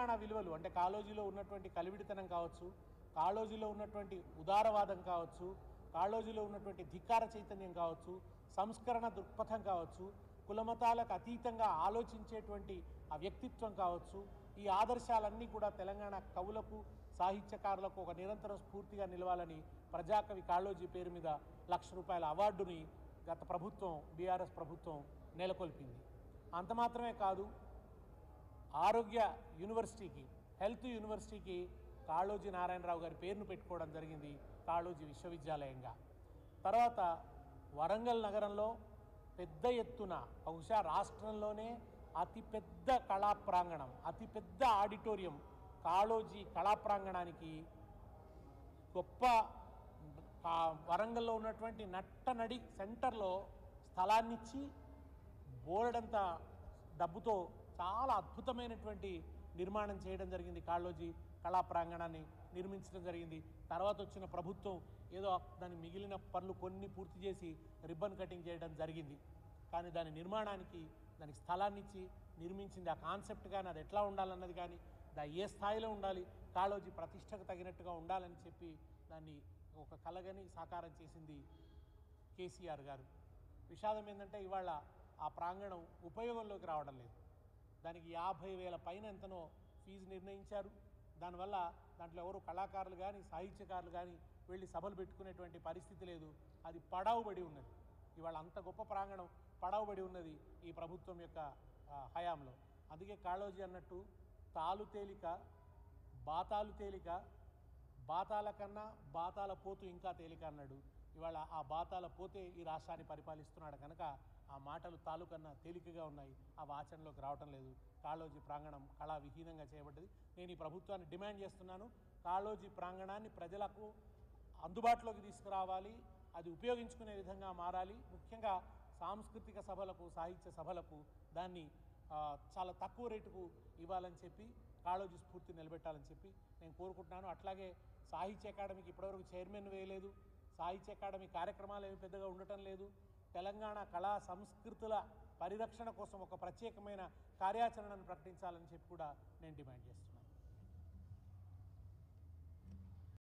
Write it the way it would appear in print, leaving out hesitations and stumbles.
తెలంగాణ విలువలు అంటే కాళోజీలో ఉన్నటువంటి కలివిడితనం కావచ్చు, కాళోజీలో ఉన్నటువంటి ఉదారవాదం కావచ్చు, కాళోజీలో ఉన్నటువంటి ధిక్కార చైతన్యం కావచ్చు, సంస్కరణ దృక్పథం కావచ్చు, కులమతాలకు అతీతంగా ఆలోచించేటువంటి ఆ వ్యక్తిత్వం కావచ్చు, ఈ ఆదర్శాలన్నీ కూడా తెలంగాణ కవులకు సాహిత్యకారులకు ఒక నిరంతరం స్ఫూర్తిగా నిలవాలని ప్రజాకవి కాళోజీ పేరు మీద ₹1,00,000 అవార్డుని గత ప్రభుత్వం బీఆర్ఎస్ ప్రభుత్వం నెలకొల్పింది. అంత మాత్రమే కాదు, ఆరోగ్య యూనివర్సిటీకి హెల్త్ యూనివర్సిటీకి కాళోజీ నారాయణరావు గారి పేరును పెట్టుకోవడం జరిగింది, కాళోజీ విశ్వవిద్యాలయంగా. తర్వాత వరంగల్ నగరంలో పెద్ద ఎత్తున బహుశా రాష్ట్రంలోనే అతిపెద్ద కళా ప్రాంగణం, అతిపెద్ద ఆడిటోరియం కాళోజీ కళా ప్రాంగణానికి గొప్ప వరంగల్లో ఉన్నటువంటి నట్టనడి సెంటర్లో స్థలాన్నిచ్చి బోలెడంత డబ్బుతో చాలా అద్భుతమైనటువంటి నిర్మాణం చేయడం జరిగింది. కాళోజీ కళా ప్రాంగణాన్ని నిర్మించడం జరిగింది. తర్వాత వచ్చిన ప్రభుత్వం ఏదో దాని మిగిలిన పనులు కొన్ని పూర్తి చేసి రిబ్బన్ కటింగ్ చేయడం జరిగింది. కానీ దాని నిర్మాణానికి దానికి స్థలాన్ని ఇచ్చి నిర్మించింది. ఆ కాన్సెప్ట్ కానీ అది ఎట్లా ఉండాలన్నది కానీ ఏ స్థాయిలో ఉండాలి, కాళోజీ ప్రతిష్టకు తగినట్టుగా ఉండాలని చెప్పి దాన్ని ఒక కలగని సాకారం చేసింది కేసీఆర్ గారు. విషాదం ఏంటంటే ఇవాళ ఆ ప్రాంగణం ఉపయోగంలోకి రావడం లేదు. దానికి 50,000 పైన ఎంతనో ఫీజు నిర్ణయించారు. దానివల్ల దాంట్లో ఎవరు కళాకారులు కానీ సాహిత్యకారులు కానీ వెళ్ళి సభలు పెట్టుకునేటువంటి పరిస్థితి లేదు. అది పడావుబడి ఉన్నది. ఇవాళ అంత గొప్ప ప్రాంగణం పడావుబడి ఉన్నది ఈ ప్రభుత్వం యొక్క హయాంలో. అందుకే కాళోజీ అన్నట్టు తాలు తేలిక బాతాలు తేలిక, బాతాల కన్నా బాతాల పోతు ఇంకా తేలిక అన్నాడు. ఇవాళ ఆ బాతాల పోతే ఈ రాష్ట్రాన్ని పరిపాలిస్తున్నాడు కనుక ఆ మాటలు తాలు కన్నా తేలికగా ఉన్నాయి, ఆ ఆచరణలోకి రావటం లేదు. కాళోజీ ప్రాంగణం కళా విహీనంగా చేయబడ్డది. నేను ఈ ప్రభుత్వాన్ని డిమాండ్ చేస్తున్నాను, కాళోజీ ప్రాంగణాన్ని ప్రజలకు అందుబాటులోకి తీసుకురావాలి, అది ఉపయోగించుకునే విధంగా మారాలి. ముఖ్యంగా సాంస్కృతిక సభలకు సాహిత్య సభలకు దాన్ని చాలా తక్కువ రేటుకు ఇవ్వాలని చెప్పి కాళోజీ స్ఫూర్తి నిలబెట్టాలని చెప్పి నేను కోరుకుంటున్నాను. అట్లాగే సాహిత్య అకాడమీకి ఇప్పటివరకు చైర్మన్ వేయలేదు, సాహిత్య అకాడమీ కార్యక్రమాలు ఏమి పెద్దగా ఉండటం లేదు. తెలంగాణ కళా సంస్కృతుల పరిరక్షణ కోసం ఒక ప్రత్యేకమైన కార్యాచరణను ప్రకటించాలని చెప్పి కూడా నేను డిమాండ్ చేస్తున్నాను.